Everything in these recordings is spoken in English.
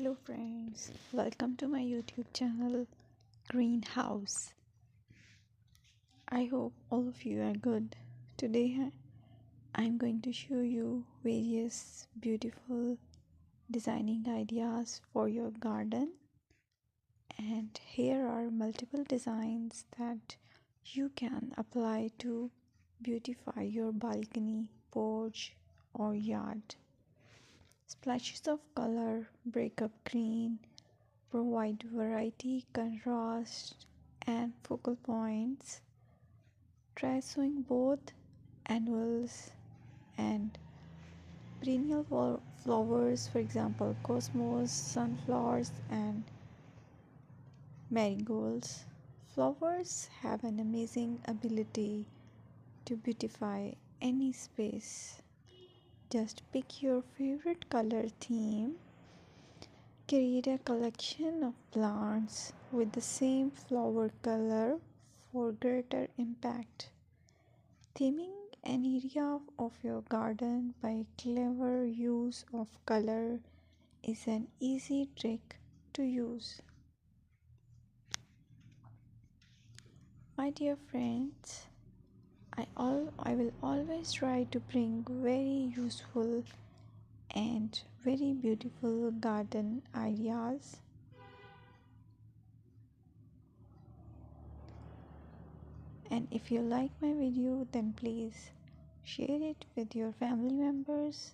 Hello friends, welcome to my YouTube channel Greenhouse. I hope all of you are good. Today I'm going to show you various beautiful designing ideas for your garden, and here are multiple designs that you can apply to beautify your balcony, porch or yard. Splashes of color break up green, provide variety, contrast, and focal points. Try sowing both annuals and perennial flowers, for example, cosmos, sunflowers, and marigolds. Flowers have an amazing ability to beautify any space. Just pick your favorite color theme. Create a collection of plants with the same flower color for greater impact. Theming an area of your garden by clever use of color is an easy trick to use. My dear friends, I will always try to bring very useful and very beautiful garden ideas. And if you like my video, then please share it with your family members.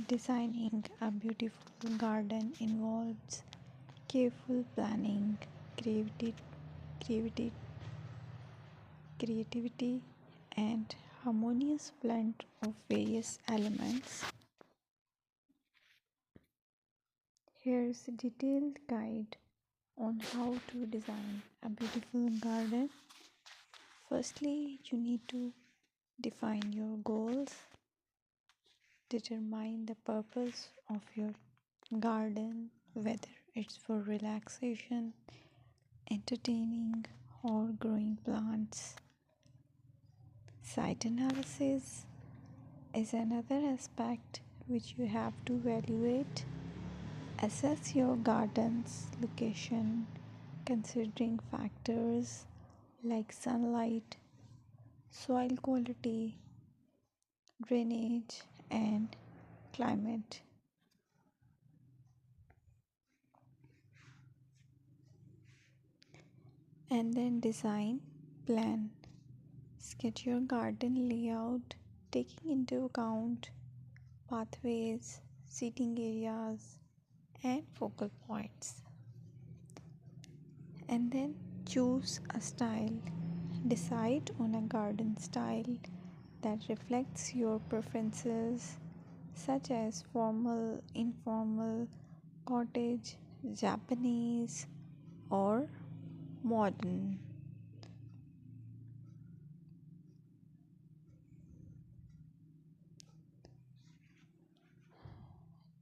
Designing a beautiful garden involves careful planning, creativity, creativity, and harmonious blend of various elements. Here's a detailed guide on how to design a beautiful garden. Firstly, you need to define your goals, determine the purpose of your garden, whether it's for relaxation, entertaining, or growing plants. Site analysis is another aspect which you have to evaluate. Assess your garden's location considering factors like sunlight, soil quality, drainage, and climate. And then design, plan. Sketch your garden layout taking into account pathways, seating areas, and focal points. And then choose a style. Decide on a garden style that reflects your preferences, such as formal, informal, cottage, Japanese, or modern.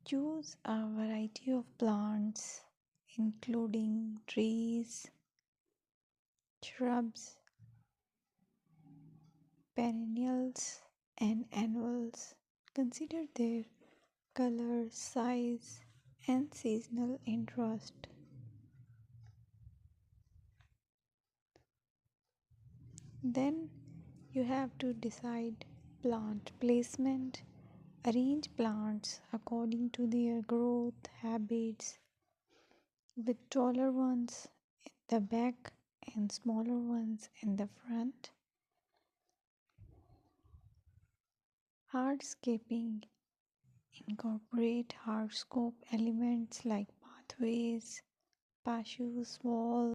Choose a variety of plants, including trees, shrubs, perennials, and annuals. Consider their color, size, and seasonal interest. Then you have to decide plant placement. Arrange plants according to their growth habits, with taller ones in the back and smaller ones in the front. Hardscaping: incorporate hardscape elements like pathways, patios, walls,